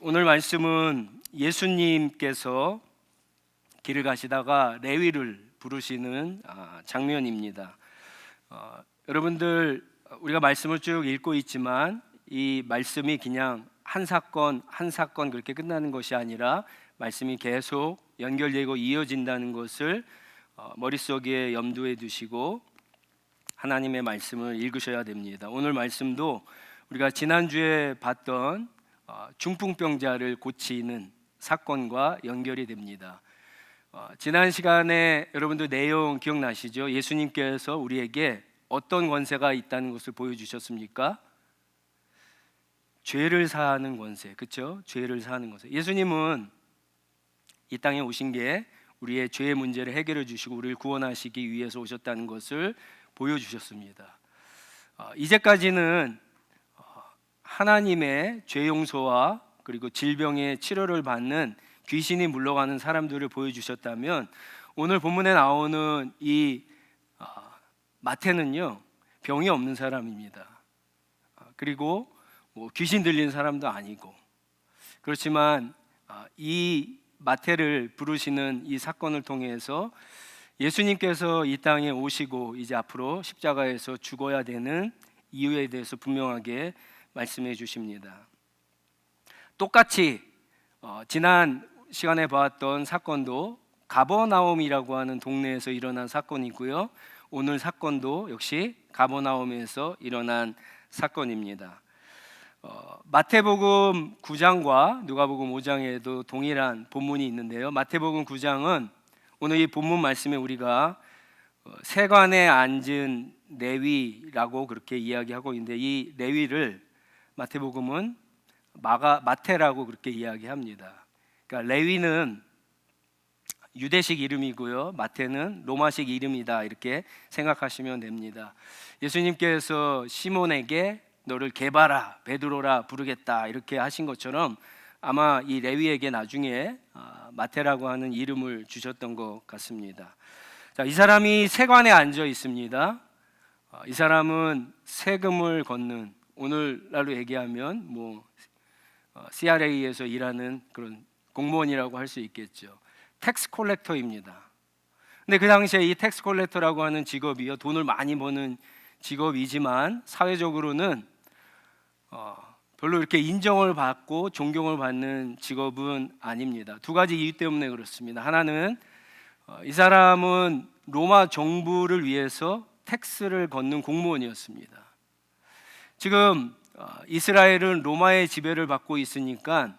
오늘 말씀은 예수님께서 길을 가시다가 레위를 부르시는 장면입니다. 여러분들 우리가 말씀을 쭉 읽고 있지만 이 말씀이 그냥 한 사건 한 사건 그렇게 끝나는 것이 아니라 말씀이 계속 연결되고 이어진다는 것을 머릿속에 염두에 두시고 하나님의 말씀을 읽으셔야 됩니다. 오늘 말씀도 우리가 지난주에 봤던 중풍병자를 고치는 사건과 연결이 됩니다. 지난 시간에 여러분들 내용 기억나시죠? 예수님께서 우리에게 어떤 권세가 있다는 것을 보여주셨습니까? 죄를 사하는 권세, 그렇죠? 죄를 사하는 권세. 예수님은 이 땅에 오신 게 우리의 죄의 문제를 해결해 주시고 우리를 구원하시기 위해서 오셨다는 것을 보여주셨습니다. 이제까지는 하나님의 죄 용서와 그리고 질병의 치료를 받는 귀신이 물러가는 사람들을 보여주셨다면 오늘 본문에 나오는 이 마태는요, 병이 없는 사람입니다. 그리고 귀신 들린 사람도 아니고, 그렇지만 이 마태를 부르시는 이 사건을 통해서 예수님께서 이 땅에 오시고 이제 앞으로 십자가에서 죽어야 되는 이유에 대해서 분명하게 말씀해 주십니다. 똑같이 지난 시간에 보았던 사건도 가버나움이라고 하는 동네에서 일어난 사건이고요, 오늘 사건도 역시 가버나움에서 일어난 사건입니다. 마태복음 9장과 누가복음 5장에도 동일한 본문이 있는데요, 마태복음 9장은 오늘 이 본문 말씀에 우리가 세관에 앉은 레위라고 그렇게 이야기하고 있는데, 이 레위를 마태복음은 마태라고 그렇게 이야기합니다. 그러니까 레위는 유대식 이름이고요, 마태는 로마식 이름이다, 이렇게 생각하시면 됩니다. 예수님께서 시몬에게 너를 게바라, 베드로라 부르겠다 이렇게 하신 것처럼 아마 이 레위에게 나중에 마태라고 하는 이름을 주셨던 것 같습니다. 자, 이 사람이 세관에 앉아 있습니다. 이 사람은 세금을 걷는, 오늘날로 얘기하면 CRA에서 일하는 그런 공무원이라고 할 수 있겠죠. 텍스 콜렉터입니다. 근데 그 당시에 이 텍스 콜렉터라고 하는 직업이요, 돈을 많이 버는 직업이지만 사회적으로는 별로 이렇게 인정을 받고 존경을 받는 직업은 아닙니다. 두 가지 이유 때문에 그렇습니다. 하나는 이 사람은 로마 정부를 위해서 텍스를 걷는 공무원이었습니다. 지금 이스라엘은 로마의 지배를 받고 있으니까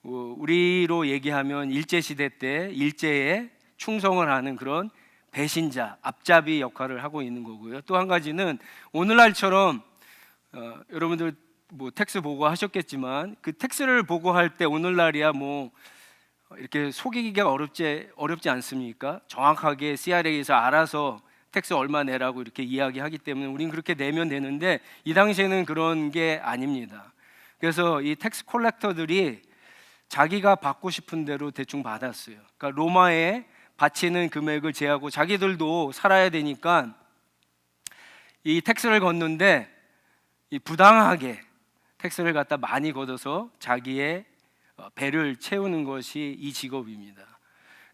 우리로 얘기하면 일제시대 때 일제에 충성을 하는 그런 배신자, 앞잡이 역할을 하고 있는 거고요. 또 한 가지는 오늘날처럼 여러분들 텍스 보고하셨겠지만 그 텍스를 보고할 때 오늘날이야 이렇게 속이기가 어렵지 않습니까? 정확하게 CRA에서 알아서 텍스 얼마 내라고 이렇게 이야기하기 때문에 우린 그렇게 내면 되는데, 이 당시에는 그런 게 아닙니다. 그래서 이 텍스 콜렉터들이 자기가 받고 싶은 대로 대충 받았어요. 그러니까 로마에 바치는 금액을 제하고 자기들도 살아야 되니까 이 텍스를 걷는데 이 부당하게 텍스를 갖다 많이 걷어서 자기의 배를 채우는 것이 이 직업입니다.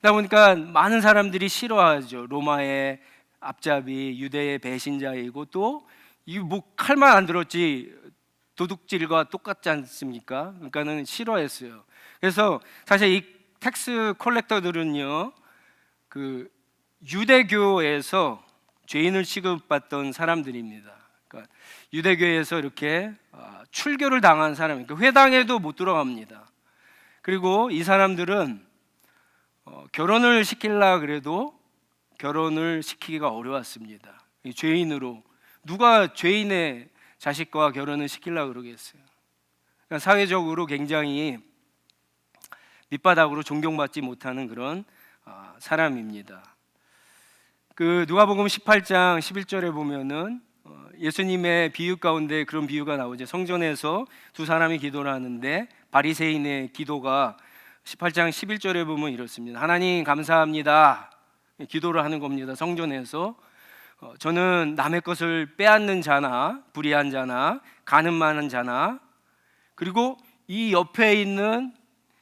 그러다 보니까 많은 사람들이 싫어하죠. 로마의 앞잡이, 유대의 배신자이고 또 이 칼만 안 들었지 도둑질과 똑같지 않습니까? 그러니까는 싫어했어요. 그래서 사실 이 텍스 콜렉터들은요, 그 유대교에서 죄인을 취급받던 사람들입니다. 그러니까 유대교에서 이렇게 출교를 당한 사람이니까 회당에도 못 들어갑니다. 그리고 이 사람들은 결혼을 시키려 그래도 결혼을 시키기가 어려웠습니다. 죄인으로 누가 죄인의 자식과 결혼을 시키려고 그러겠어요. 그러니까 사회적으로 굉장히 밑바닥으로 존경받지 못하는 그런 사람입니다. 그 누가복음 18장 11절에 보면은 예수님의 비유 가운데 그런 비유가 나오죠. 성전에서 두 사람이 기도를 하는데 바리새인의 기도가 18장 11절에 보면 이렇습니다. 하나님 감사합니다. 기도를 하는 겁니다. 성전에서 저는 남의 것을 빼앗는 자나 불의한 자나 가늠 많은 자나 그리고 이 옆에 있는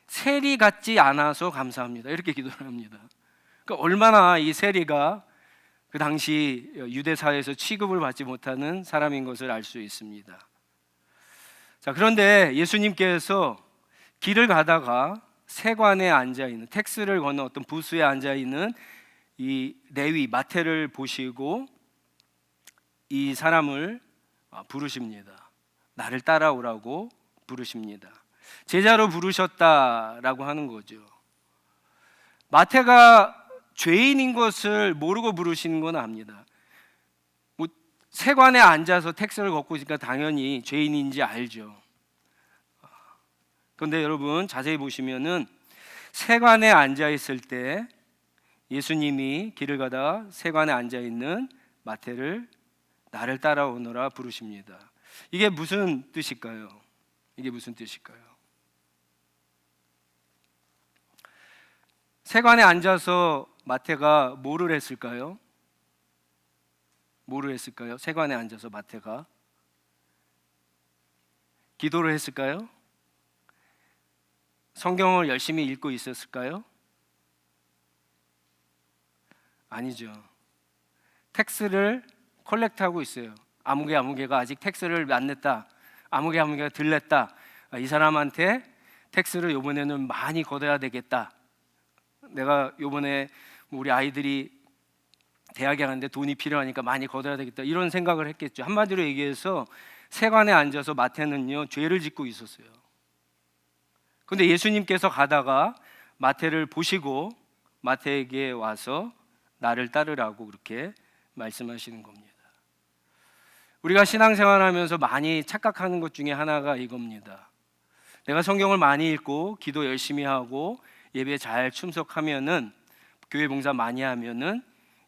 세리 같지 않아서 감사합니다. 이렇게 기도를 합니다. 그러니까 얼마나 이 세리가 그 당시 유대 사회에서 취급을 받지 못하는 사람인 것을 알 수 있습니다. 자, 그런데 예수님께서 길을 가다가 세관에 앉아 있는, 텍스를 거는 어떤 부수에 앉아 있는 이 레위 마태를 보시고 이 사람을 부르십니다. 나를 따라오라고 부르십니다. 제자로 부르셨다라고 하는 거죠. 마태가 죄인인 것을 모르고 부르시는 건 압니다. 뭐 세관에 앉아서 텍스를 걷고 있으니까 당연히 죄인인지 알죠. 그런데 여러분 자세히 보시면은 세관에 앉아 있을 때 예수님이 길을 가다 세관에 앉아 있는 마태를 나를 따라오너라 부르십니다. 이게 무슨 뜻일까요? 이게 무슨 뜻일까요? 세관에 앉아서 마태가 뭐를 했을까요? 뭐를 했을까요? 세관에 앉아서 마태가 기도를 했을까요? 성경을 열심히 읽고 있었을까요? 아니죠. 텍스를 컬렉트하고 있어요. 아무개가 아직 텍스를 안 냈다. 아무개가 덜 냈다. 이 사람한테 텍스를 이번에는 많이 걷어야 되겠다. 내가 이번에 우리 아이들이 대학에 가는데 돈이 필요하니까 많이 걷어야 되겠다. 이런 생각을 했겠죠. 한마디로 얘기해서 세관에 앉아서 마태는요 죄를 짓고 있었어요. 그런데 예수님께서 가다가 마태를 보시고 마태에게 와서 나를 따르라고 그렇게 말씀하시는 겁니다. 우리가 신앙생활하면서 많이 착각하는 것 중에 하나가 이겁니다. 내가 성경을 많이 읽고 기도 열심히 하고 예배에 잘 참석하면은, 교회 봉사 많이 하면은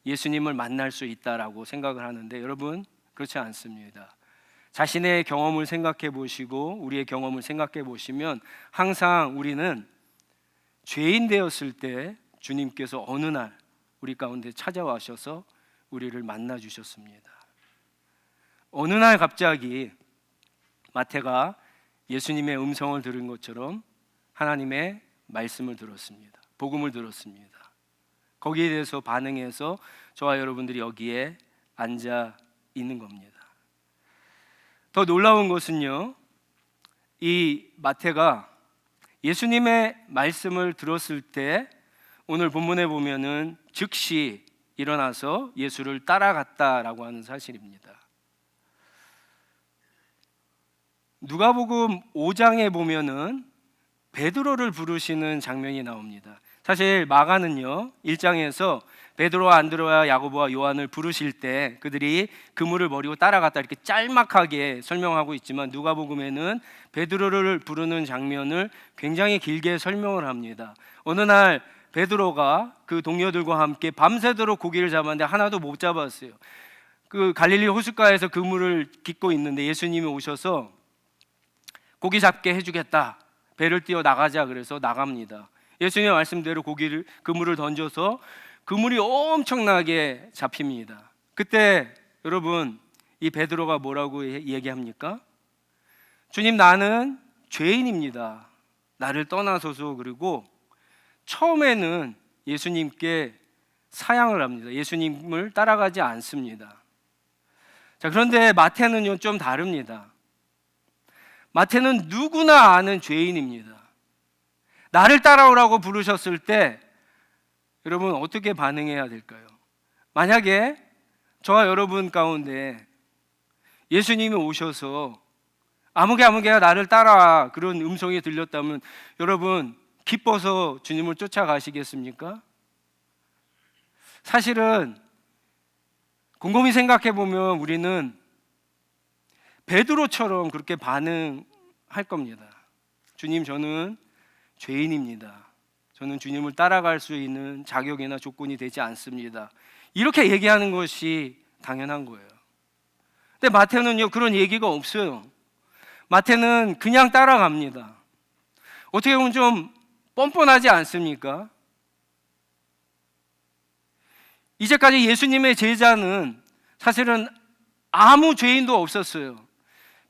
예수님을 만날 수 있다라고 생각을 하는데 여러분 그렇지 않습니다. 자신의 경험을 생각해 보시고 우리의 경험을 생각해 보시면 항상 우리는 죄인 되었을 때 주님께서 어느 날 우리 가운데 찾아와셔서 우리를 만나 주셨습니다. 어느 날 갑자기 마태가 예수님의 음성을 들은 것처럼 하나님의 말씀을 들었습니다. 복음을 들었습니다. 거기에 대해서 반응해서 저와 여러분들이 여기에 앉아 있는 겁니다. 더 놀라운 것은요, 이 마태가 예수님의 말씀을 들었을 때 오늘 본문에 보면은 즉시 일어나서 예수를 따라갔다라고 하는 사실입니다. 누가복음 5장에 보면은 베드로를 부르시는 장면이 나옵니다. 사실 마가는요 1장에서 베드로와 안드레와 야고보와 요한을 부르실 때 그들이 그물을 버리고 따라갔다 이렇게 짤막하게 설명하고 있지만 누가복음에는 베드로를 부르는 장면을 굉장히 길게 설명을 합니다. 어느 날 베드로가 그 동료들과 함께 밤새도록 고기를 잡았는데 하나도 못 잡았어요. 그 갈릴리 호숫가에서 그물을 깃고 있는데 예수님이 오셔서 고기 잡게 해주겠다, 배를 띄워 나가자 그래서 나갑니다. 예수님의 말씀대로 그물을 던져서 그물이 엄청나게 잡힙니다. 그때 여러분 이 베드로가 뭐라고 얘기합니까? 주님, 나는 죄인입니다. 나를 떠나소서. 그리고 처음에는 예수님께 사양을 합니다. 예수님을 따라가지 않습니다. 자, 그런데 마태는요 좀 다릅니다. 마태는 누구나 아는 죄인입니다. 나를 따라오라고 부르셨을 때 여러분 어떻게 반응해야 될까요? 만약에 저와 여러분 가운데 예수님이 오셔서 아무개가 나를 따라와 그런 음성이 들렸다면 여러분 기뻐서 주님을 쫓아가시겠습니까? 사실은 곰곰이 생각해 보면 우리는 베드로처럼 그렇게 반응할 겁니다. 주님, 저는 죄인입니다. 저는 주님을 따라갈 수 있는 자격이나 조건이 되지 않습니다. 이렇게 얘기하는 것이 당연한 거예요. 근데 마태는요 그런 얘기가 없어요. 마태는 그냥 따라갑니다. 어떻게 보면 좀 뻔뻔하지 않습니까? 이제까지 예수님의 제자는 사실은 아무 죄인도 없었어요.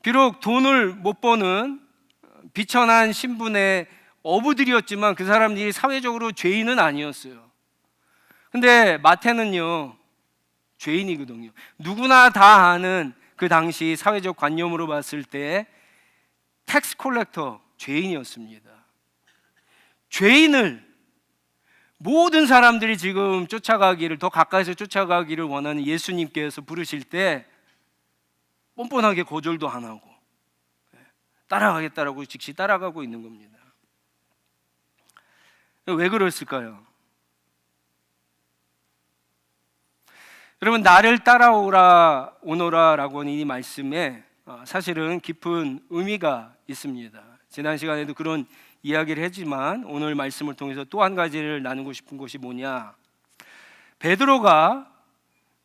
비록 돈을 못 버는 비천한 신분의 어부들이었지만 그 사람들이 사회적으로 죄인은 아니었어요. 근데 마태는요, 죄인이거든요. 누구나 다 아는 그 당시 사회적 관념으로 봤을 때 텍스 콜렉터, 죄인이었습니다. 죄인을 모든 사람들이 지금 쫓아가기를, 더 가까이서 쫓아가기를 원하는 예수님께서 부르실 때 뻔뻔하게 거절도 안 하고 따라가겠다라고 즉시 따라가고 있는 겁니다. 왜 그랬을까요? 여러분, 나를 따라오라 오너라라고 하는 이 말씀에 사실은 깊은 의미가 있습니다. 지난 시간에도 그런 이야기를 했지만 오늘 말씀을 통해서 또 한 가지를 나누고 싶은 것이 뭐냐, 베드로가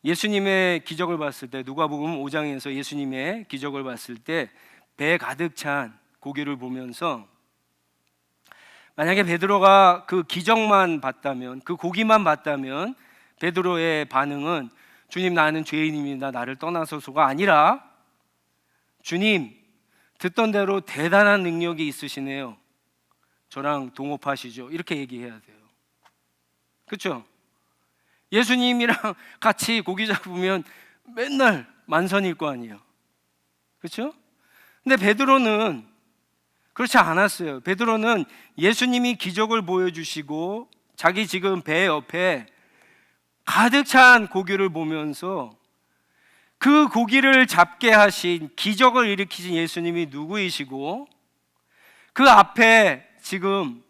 예수님의 기적을 봤을 때, 누가복음 5장에서 예수님의 기적을 봤을 때 배 가득 찬 고기를 보면서 만약에 베드로가 그 기적만 봤다면, 그 고기만 봤다면 베드로의 반응은 주님, 나는 죄인입니다, 나를 떠나소서가 아니라 주님, 듣던 대로 대단한 능력이 있으시네요, 저랑 동업하시죠, 이렇게 얘기해야 돼요. 그렇죠? 예수님이랑 같이 고기 잡으면 맨날 만선일 거 아니에요. 그렇죠? 근데 베드로는 그렇지 않았어요. 베드로는 예수님이 기적을 보여주시고 자기 지금 배 옆에 가득 찬 고기를 보면서 그 고기를 잡게 하신, 기적을 일으키신 예수님이 누구이시고 그 앞에 지금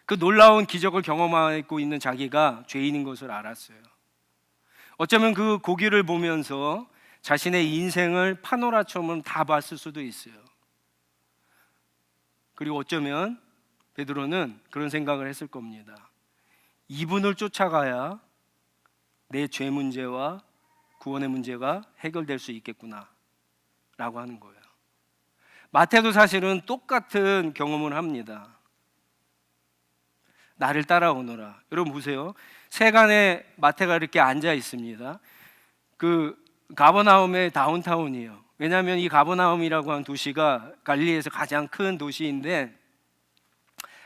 그 놀라운 기적을 경험하고 있는 자기가 죄인인 것을 알았어요. 어쩌면 그 고기를 보면서 자신의 인생을 파노라처럼 다 봤을 수도 있어요. 그리고 어쩌면 베드로는 그런 생각을 했을 겁니다. 이분을 쫓아가야 내 죄 문제와 구원의 문제가 해결될 수 있겠구나 라고 하는 거예요. 마태도 사실은 똑같은 경험을 합니다. 나를 따라오너라. 여러분 보세요. 세간에 마태가 이렇게 앉아 있습니다. 그 가버나움의 다운타운이에요. 왜냐하면 이 가버나움이라고 하는 도시가 갈릴리에서 가장 큰 도시인데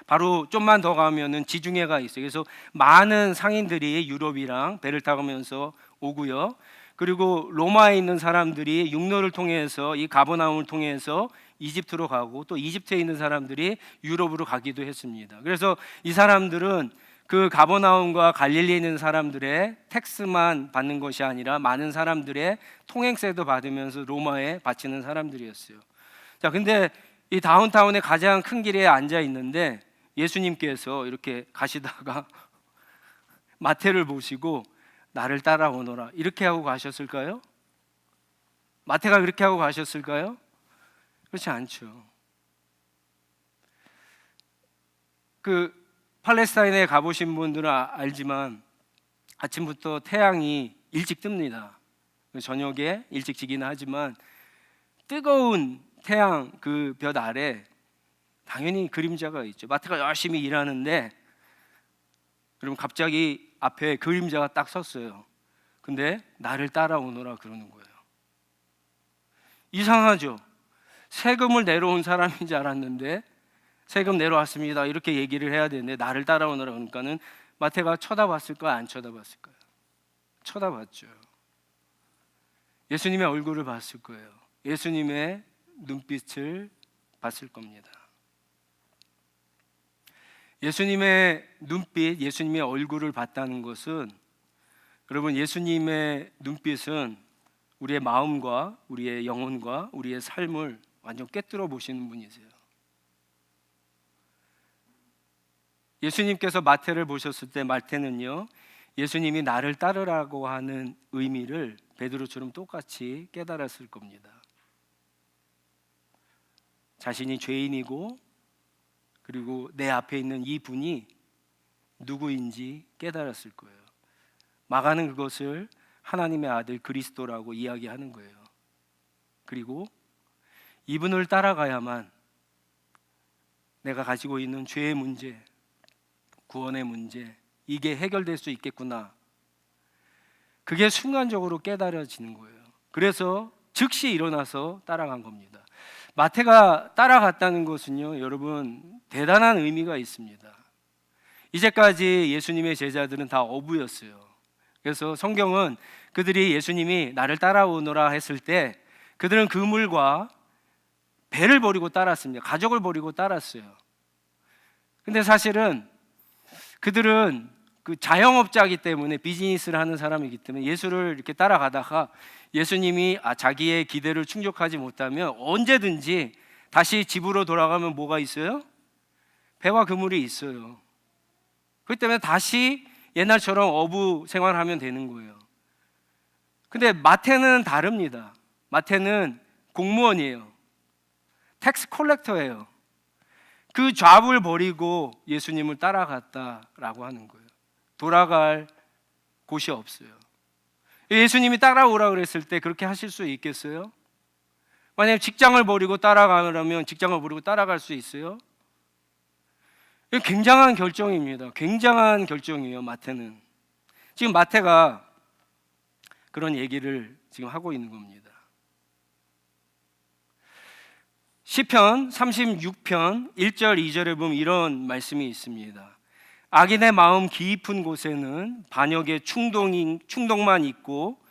바로 좀만 더 가면은 지중해가 있어요. 그래서 많은 상인들이 유럽이랑 배를 타가면서 오고요. 그리고 로마에 있는 사람들이 육로를 통해서 이 가버나움을 통해서 이집트로 가고, 또 이집트에 있는 사람들이 유럽으로 가기도 했습니다. 그래서 이 사람들은 그 가버나움과 갈릴리에 있는 사람들의 텍스만 받는 것이 아니라 많은 사람들의 통행세도 받으면서 로마에 바치는 사람들이었어요. 자, 근데 이 다운타운의 가장 큰 길에 앉아 있는데 예수님께서 이렇게 가시다가 마태를 보시고 나를 따라오너라 이렇게 하고 가셨을까요? 마태가 그렇게 하고 가셨을까요? 그렇지 않죠. 그 팔레스타인에 가보신 분들은 알지만 아침부터 태양이 일찍 뜹니다. 저녁에 일찍 지긴 하지만 뜨거운 태양 그 볕 아래 당연히 그림자가 있죠. 마태가 열심히 일하는데 여러분 갑자기 앞에 그림자가 딱 섰어요. 근데 나를 따라오너라 그러는 거예요. 이상하죠? 세금을 내러온 사람인 줄 알았는데 세금 내려왔습니다 이렇게 얘기를 해야 되는데 나를 따라오너라 그러니까는 마태가 쳐다봤을까요? 안 쳐다봤을까요? 쳐다봤죠. 예수님의 얼굴을 봤을 거예요. 예수님의 눈빛을 봤을 겁니다. 예수님의 눈빛, 예수님의 얼굴을 봤다는 것은, 여러분, 예수님의 눈빛은 우리의 마음과 우리의 영혼과 우리의 삶을 완전 꿰뚫어 보시는 분이세요. 예수님께서 마태를 보셨을 때 마태는요, 예수님이 나를 따르라고 하는 의미를 베드로처럼 똑같이 깨달았을 겁니다. 자신이 죄인이고 그리고 내 앞에 있는 이 분이 누구인지 깨달았을 거예요. 마가는 그것을 하나님의 아들 그리스도라고 이야기하는 거예요. 그리고 이분을 따라가야만 내가 가지고 있는 죄의 문제, 구원의 문제, 이게 해결될 수 있겠구나. 그게 순간적으로 깨달아지는 거예요. 그래서 즉시 일어나서 따라간 겁니다. 마태가 따라갔다는 것은요, 여러분 대단한 의미가 있습니다. 이제까지 예수님의 제자들은 다 어부였어요. 그래서 성경은 그들이 예수님이 나를 따라오너라 했을 때 그들은 그물과 배를 버리고 따랐습니다. 가족을 버리고 따랐어요. 근데 사실은 그들은 그 자영업자이기 때문에, 비즈니스를 하는 사람이기 때문에 예수를 이렇게 따라가다가 예수님이 자기의 기대를 충족하지 못하면 언제든지 다시 집으로 돌아가면 뭐가 있어요? 배와 그물이 있어요. 그렇기 때문에 다시 옛날처럼 어부 생활하면 되는 거예요. 근데 마태는 다릅니다. 마태는 공무원이에요. 텍스 콜렉터예요. 그 잡을 버리고 예수님을 따라갔다라고 하는 거예요. 돌아갈 곳이 없어요. 예수님이 따라오라 그랬을 때 그렇게 하실 수 있겠어요? 만약에 직장을 버리고 따라가려면 직장을 버리고 따라갈 수 있어요? 이거 굉장한 결정입니다. 굉장한 결정이에요, 마태는. 지금 마태가 그런 얘기를 지금 하고 있는 겁니다. 시편 36편 1절 2절에 보면 이런 말씀이 있습니다. 악인의 마음 깊은 곳에는 반역의 충동만 있고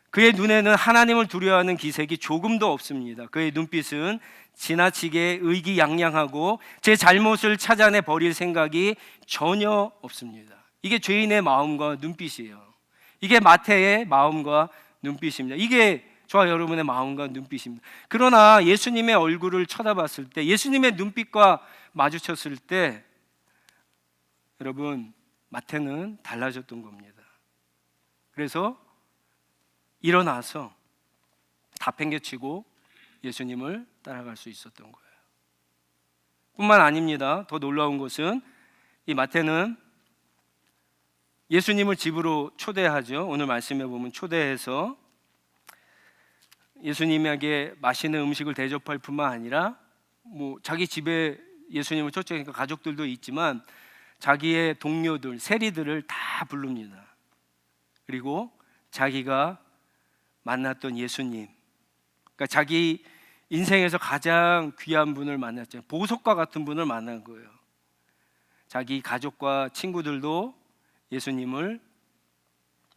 그의 눈에는 하나님을 두려워하는 기색이 조금도 없습니다. 그의 눈빛은 지나치게 의기양양하고 제 잘못을 찾아내 버릴 생각이 전혀 없습니다. 이게 죄인의 마음과 눈빛이에요. 이게 마태의 마음과 눈빛입니다. 이게 저와 여러분의 마음과 눈빛입니다. 그러나 예수님의 얼굴을 쳐다봤을 때, 예수님의 눈빛과 마주쳤을 때 여러분, 마태는 달라졌던 겁니다. 그래서 일어나서 다 팽개치고 예수님을 따라갈 수 있었던 거예요. 뿐만 아닙니다. 더 놀라운 것은 이 마태는 예수님을 집으로 초대하죠. 오늘 말씀에 보면 초대해서 예수님에게 맛있는 음식을 대접할 뿐만 아니라 자기 집에 예수님을 초청하니까 가족들도 있지만 자기의 동료들, 세리들을 다 부릅니다. 그리고 자기가 만났던 예수님, 그러니까 자기 인생에서 가장 귀한 분을 만났죠. 보석과 같은 분을 만난 거예요. 자기 가족과 친구들도 예수님을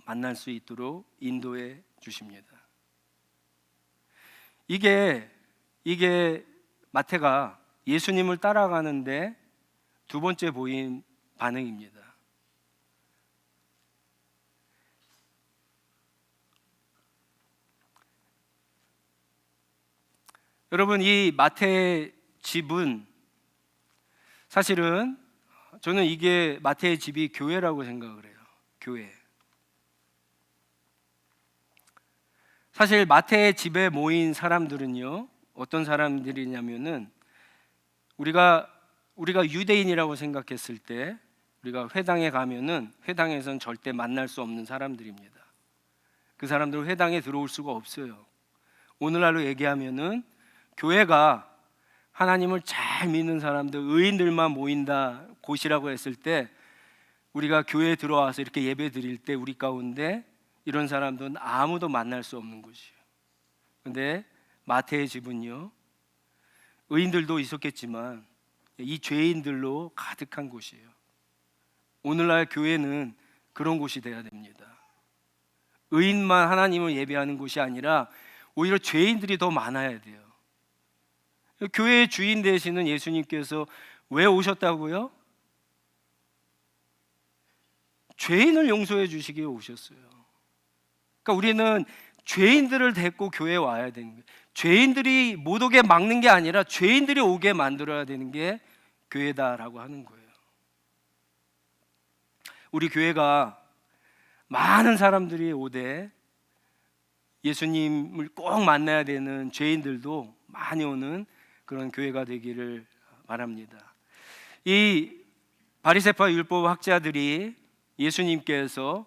만날 수 있도록 인도해 주십니다. 이게 마태가 예수님을 따라가는데 두 번째 보인 반응입니다. 여러분, 이 마태의 집은 사실은 저는 이게 마태의 집이 교회라고 생각을 해요. 교회. 사실 마태의 집에 모인 사람들은요, 어떤 사람들이냐면은 우리가 유대인이라고 생각했을 때 우리가 회당에 가면은 회당에선 절대 만날 수 없는 사람들입니다. 그 사람들은 회당에 들어올 수가 없어요. 오늘날로 얘기하면은 교회가 하나님을 잘 믿는 사람들, 의인들만 모인다 곳이라고 했을 때 우리가 교회에 들어와서 이렇게 예배 드릴 때 우리 가운데 이런 사람들은 아무도 만날 수 없는 곳이에요. 근데 마태의 집은요, 의인들도 있었겠지만 이 죄인들로 가득한 곳이에요. 오늘날 교회는 그런 곳이 돼야 됩니다. 의인만 하나님을 예배하는 곳이 아니라 오히려 죄인들이 더 많아야 돼요. 교회의 주인 되시는 예수님께서 왜 오셨다고요? 죄인을 용서해 주시기에 오셨어요. 그러니까 우리는 죄인들을 데리고 교회에 와야 되는 거예요. 죄인들이 못 오게 막는 게 아니라 죄인들이 오게 만들어야 되는 게 교회다라고 하는 거예요. 우리 교회가 많은 사람들이 오되 예수님을 꼭 만나야 되는 죄인들도 많이 오는 그런 교회가 되기를 바랍니다. 이 바리새파 율법 학자들이 예수님께서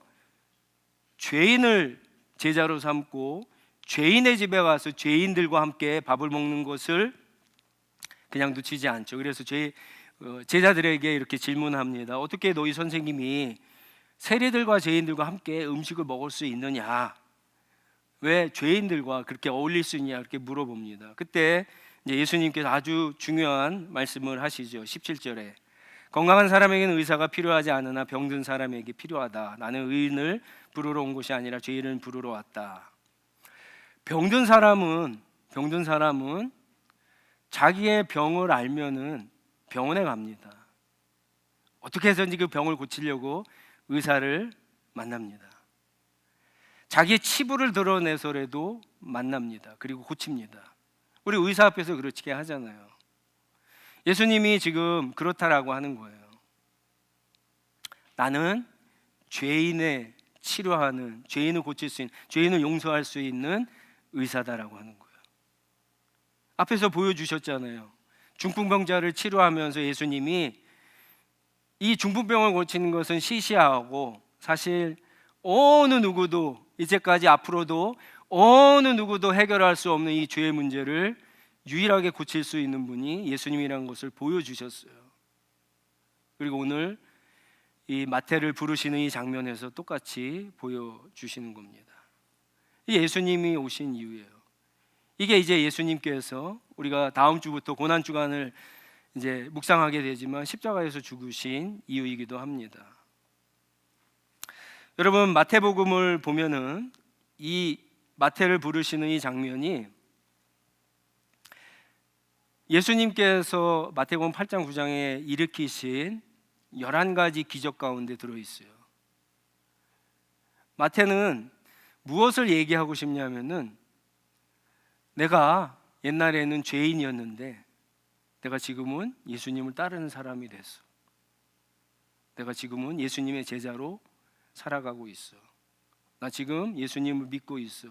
죄인을 제자로 삼고 죄인의 집에 가서 죄인들과 함께 밥을 먹는 것을 그냥 놓치지 않죠. 그래서 제자들에게 이렇게 질문합니다. 어떻게 너희 선생님이 세리들과 죄인들과 함께 음식을 먹을 수 있느냐? 왜 죄인들과 그렇게 어울릴 수 있냐? 이렇게 물어봅니다. 그때 이제 예수님께서 아주 중요한 말씀을 하시죠. 17절에 건강한 사람에게는 의사가 필요하지 않으나 병든 사람에게 필요하다. 나는 의인을 부르러 온 것이 아니라 죄인을 부르러 왔다. 병든 사람은 자기의 병을 알면은 병원에 갑니다. 어떻게 해서든지 그 병을 고치려고 의사를 만납니다. 자기의 치부를 드러내서라도 만납니다. 그리고 고칩니다. 우리 의사 앞에서 그렇게 하잖아요. 예수님이 지금 그렇다라고 하는 거예요. 나는 죄인의 치료하는, 죄인을 고칠 수 있는, 죄인을 용서할 수 있는 의사다라고 하는 거예요. 앞에서 보여주셨잖아요. 중풍병자를 치료하면서 예수님이 이 중풍병을 고치는 것은 시시하고 사실 어느 누구도 이제까지 앞으로도 어느 누구도 해결할 수 없는 이 죄의 문제를 유일하게 고칠 수 있는 분이 예수님이라는 것을 보여주셨어요. 그리고 오늘 이 마태를 부르시는 이 장면에서 똑같이 보여주시는 겁니다. 이 예수님이 오신 이유예요. 이게 이제 예수님께서 우리가 다음 주부터 고난 주간을 이제 묵상하게 되지만 십자가에서 죽으신 이유이기도 합니다. 여러분, 마태복음을 보면은 이 마태를 부르시는 이 장면이 예수님께서 마태복음 8장 9장에 일으키신 11가지 기적 가운데 들어있어요. 마태는 무엇을 얘기하고 싶냐면은 내가 옛날에는 죄인이었는데 내가 지금은 예수님을 따르는 사람이 됐어. 내가 지금은 예수님의 제자로 살아가고 있어. 나 지금 예수님을 믿고 있어.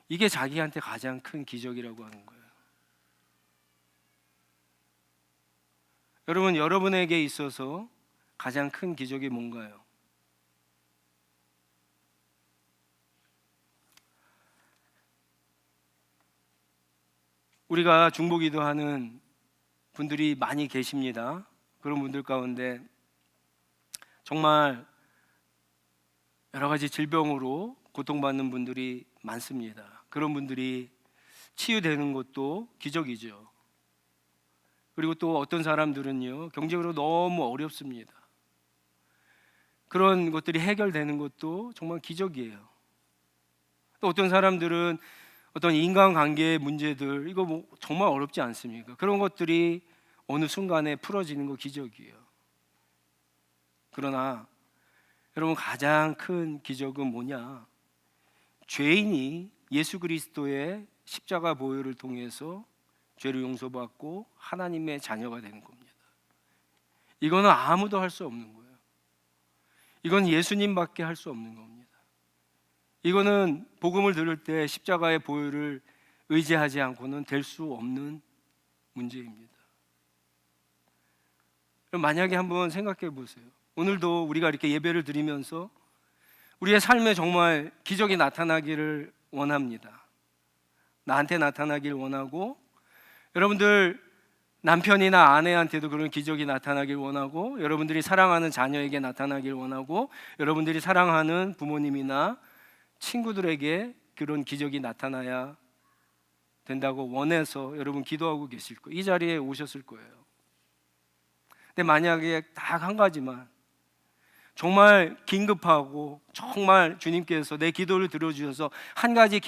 이게 자기한테 가장 큰 기적이라고 하는 거예요. 여러분, 여러분에게 있어서 가장 큰 기적이 뭔가요? 우리가 중보기도 하는 분들이 많이 계십니다. 그런 분들 가운데 정말 여러 가지 질병으로 고통받는 분들이 많습니다. 그런 분들이 치유되는 것도 기적이죠. 그리고 또 어떤 사람들은요, 경제적으로 너무 어렵습니다. 그런 것들이 해결되는 것도 정말 기적이에요. 또 어떤 사람들은 어떤 인간관계의 문제들, 이거 뭐 정말 어렵지 않습니까? 그런 것들이 어느 순간에 풀어지는 거 기적이에요. 그러나 여러분, 가장 큰 기적은 뭐냐? 죄인이 예수 그리스도의 십자가 보혈을 통해서 죄를 용서받고 하나님의 자녀가 되는 겁니다. 이거는 아무도 할 수 없는 거예요. 이건 예수님밖에 할 수 없는 겁니다. 이거는 복음을 들을 때 십자가의 보혈을 의지하지 않고는 될 수 없는 문제입니다. 그럼 만약에 한번 생각해 보세요. 오늘도 우리가 이렇게 예배를 드리면서 우리의 삶에 정말 기적이 나타나기를 원합니다. 나한테 나타나길 원하고, 여러분들 남편이나 아내한테도 그런 기적이 나타나길 원하고, 여러분들이 사랑하는 자녀에게 나타나길 원하고, 여러분들이 사랑하는 부모님이나 친구들에게 그런 기적이 나타나야 된다고 원해서 여러분 기도하고 계실 거예요. 이 자리에 오셨을 거예요. 근데 만약에 딱 한 가지만 정말 긴급하고 정말 주님께서 내 기도를 들어주셔서 한 가지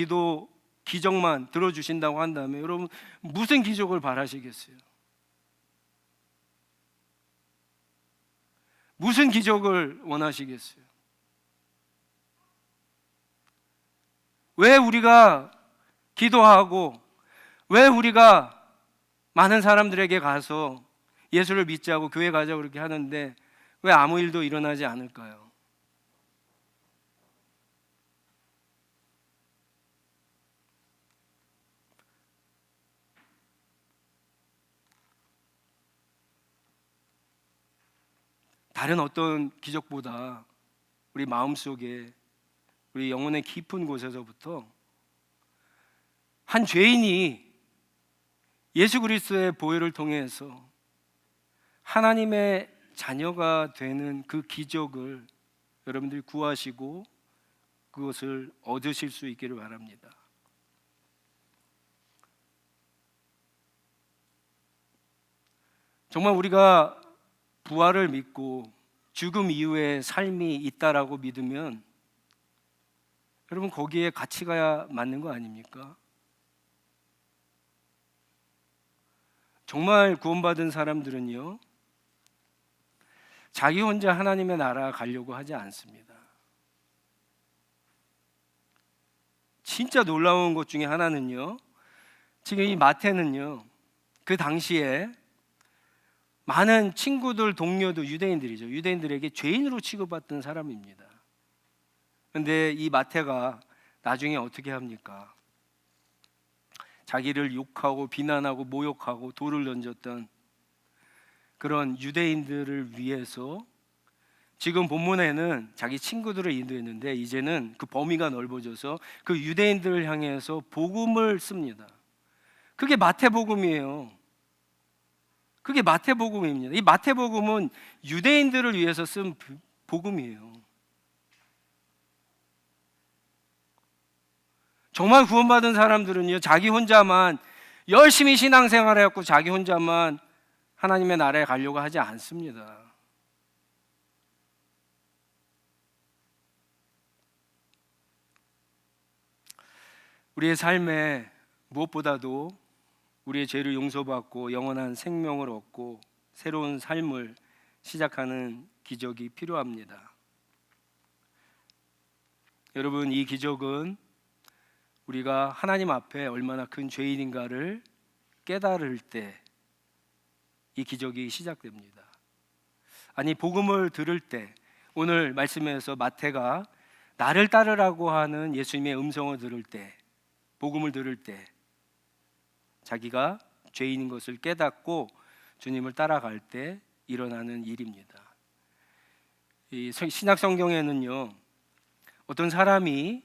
기적만 들어주신다고 한다면 여러분 무슨 기적을 바라시겠어요? 무슨 기적을 원하시겠어요? 왜 우리가 기도하고 왜 우리가 많은 사람들에게 가서 예수를 믿자고 교회 가자고 그렇게 하는데 왜 아무 일도 일어나지 않을까요? 다른 어떤 기적보다 우리 마음속에 우리 영혼의 깊은 곳에서부터 한 죄인이 예수 그리스도의 보혈을 통해서 하나님의 자녀가 되는 그 기적을 여러분들이 구하시고 그것을 얻으실 수 있기를 바랍니다. 정말 우리가 부활을 믿고 죽음 이후에 삶이 있다라고 믿으면 여러분 거기에 가치가 맞는 거 아닙니까? 정말 구원받은 사람들은요, 자기 혼자 하나님의 나라 가려고 하지 않습니다. 진짜 놀라운 것 중에 하나는요, 지금 이 마태는요, 그 당시에 많은 친구들, 동료도 유대인들이죠. 유대인들에게 죄인으로 취급받던 사람입니다. 그런데 이 마태가 나중에 어떻게 합니까? 자기를 욕하고 비난하고 모욕하고 돌을 던졌던 그런 유대인들을 위해서 지금 본문에는 자기 친구들을 인도했는데 이제는 그 범위가 넓어져서 그 유대인들을 향해서 복음을 씁니다. 그게 마태복음이에요. 그게 마태복음입니다. 이 마태복음은 유대인들을 위해서 쓴 복음이에요. 정말 구원받은 사람들은요, 자기 혼자만 열심히 신앙생활을 해갖고 자기 혼자만 하나님의 나라에 가려고 하지 않습니다. 우리의 삶에 무엇보다도 우리의 죄를 용서받고 영원한 생명을 얻고 새로운 삶을 시작하는 기적이 필요합니다. 여러분, 이 기적은 우리가 하나님 앞에 얼마나 큰 죄인인가를 깨달을 때 이 기적이 시작됩니다. 아니, 복음을 들을 때, 오늘 말씀에서 마태가 나를 따르라고 하는 예수님의 음성을 들을 때, 복음을 들을 때 자기가 죄인인 것을 깨닫고 주님을 따라갈 때 일어나는 일입니다. 이 신약 성경에는요, 어떤 사람이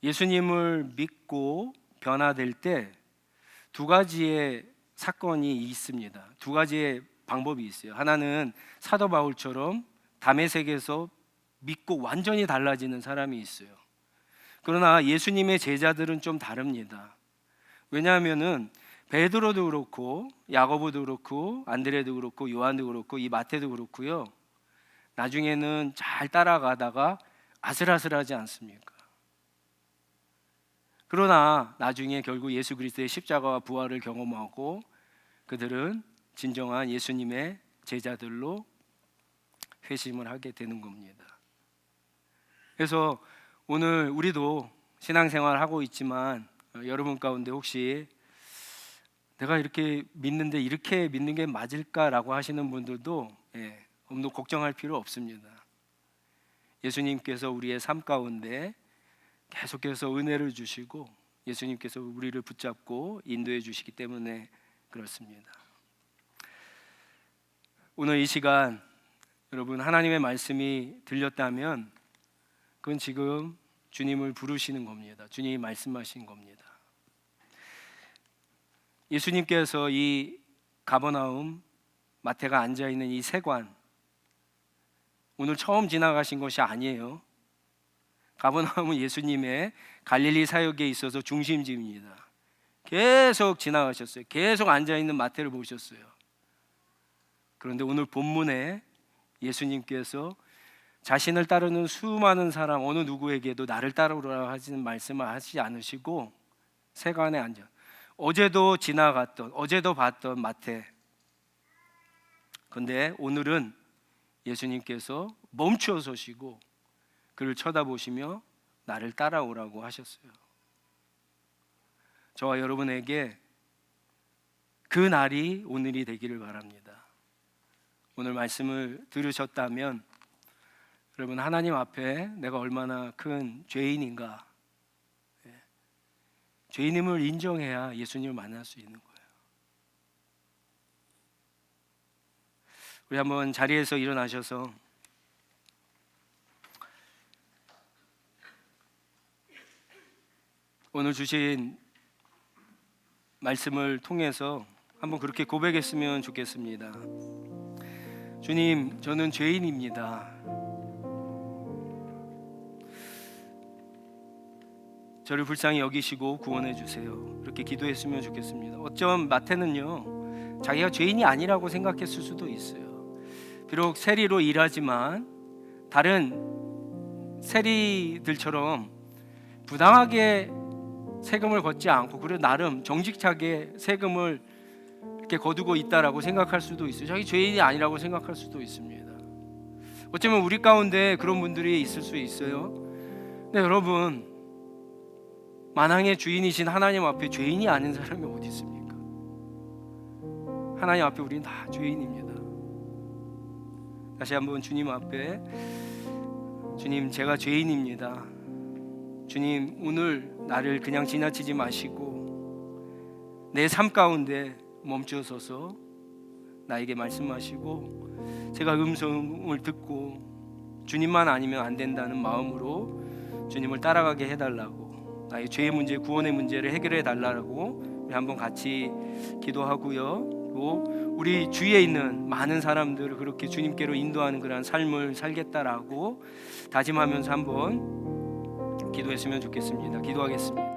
예수님을 믿고 변화될 때 두 가지의 사건이 있습니다. 두 가지의 방법이 있어요. 하나는 사도 바울처럼 다메섹에서 믿고 완전히 달라지는 사람이 있어요. 그러나 예수님의 제자들은 좀 다릅니다. 왜냐하면은 베드로도 그렇고 야고보도 그렇고 안드레도 그렇고 요한도 그렇고 이 마태도 그렇고요, 나중에는 잘 따라가다가 아슬아슬하지 않습니까? 그러나 나중에 결국 예수 그리스도의 십자가와 부활을 경험하고 그들은 진정한 예수님의 제자들로 회심을 하게 되는 겁니다. 그래서 오늘 우리도 신앙생활을 하고 있지만 여러분 가운데 혹시 내가 이렇게 믿는데 이렇게 믿는 게 맞을까라고 하시는 분들도 너무 걱정할 필요 없습니다. 예수님께서 우리의 삶 가운데 계속해서 은혜를 주시고 예수님께서 우리를 붙잡고 인도해 주시기 때문에 그렇습니다. 오늘 이 시간 여러분 하나님의 말씀이 들렸다면 그건 지금 주님을 부르시는 겁니다. 주님이 말씀하신 겁니다. 예수님께서 이 가버나움 마태가 앉아있는 이 세관, 오늘 처음 지나가신 것이 아니에요. 가버나움은 예수님의 갈릴리 사역에 있어서 중심지입니다. 계속 지나가셨어요. 계속 앉아있는 마태를 보셨어요. 그런데 오늘 본문에 예수님께서 자신을 따르는 수많은 사람 어느 누구에게도 나를 따르라 하시는 말씀을 하시지 않으시고 세관에 앉아 어제도 지나갔던 어제도 봤던 마태, 그런데 오늘은 예수님께서 멈춰 서시고 그를 쳐다보시며 나를 따라오라고 하셨어요. 저와 여러분에게 그 날이 오늘이 되기를 바랍니다. 오늘 말씀을 들으셨다면 여러분 하나님 앞에 내가 얼마나 큰 죄인인가, 죄인임을 인정해야 예수님을 만날 수 있는 거예요. 우리 한번 자리에서 일어나셔서 오늘 주신 말씀을 통해서 한번 그렇게 고백했으면 좋겠습니다. 주님, 저는 죄인입니다. 저를 불쌍히 여기시고 구원해 주세요. 그렇게 기도했으면 좋겠습니다. 어쩜 마태는요 자기가 죄인이 아니라고 생각했을 수도 있어요. 비록 세리로 일하지만 다른 세리들처럼 부당하게 세금을 걷지 않고 그래도 나름 정직하게 세금을 이렇게 거두고 있다라고 생각할 수도 있어요. 자기 죄인이 아니라고 생각할 수도 있습니다. 어쩌면 우리 가운데 그런 분들이 있을 수 있어요. 근데 여러분, 만왕의 주인이신 하나님 앞에 죄인이 아닌 사람이 어디 있습니까? 하나님 앞에 우리는 다 죄인입니다. 다시 한번 주님 앞에, 주님, 제가 죄인입니다. 주님, 오늘 나를 그냥 지나치지 마시고 내 삶 가운데 멈춰서서 나에게 말씀하시고 제가 음성을 듣고 주님만 아니면 안 된다는 마음으로 주님을 따라가게 해달라고, 나의 죄의 문제, 구원의 문제를 해결해 달라고 우리 한번 같이 기도하고요. 또 우리 주위에 있는 많은 사람들을 그렇게 주님께로 인도하는 그런 삶을 살겠다라고 다짐하면서 한번 기도했으면 좋겠습니다. 기도하겠습니다.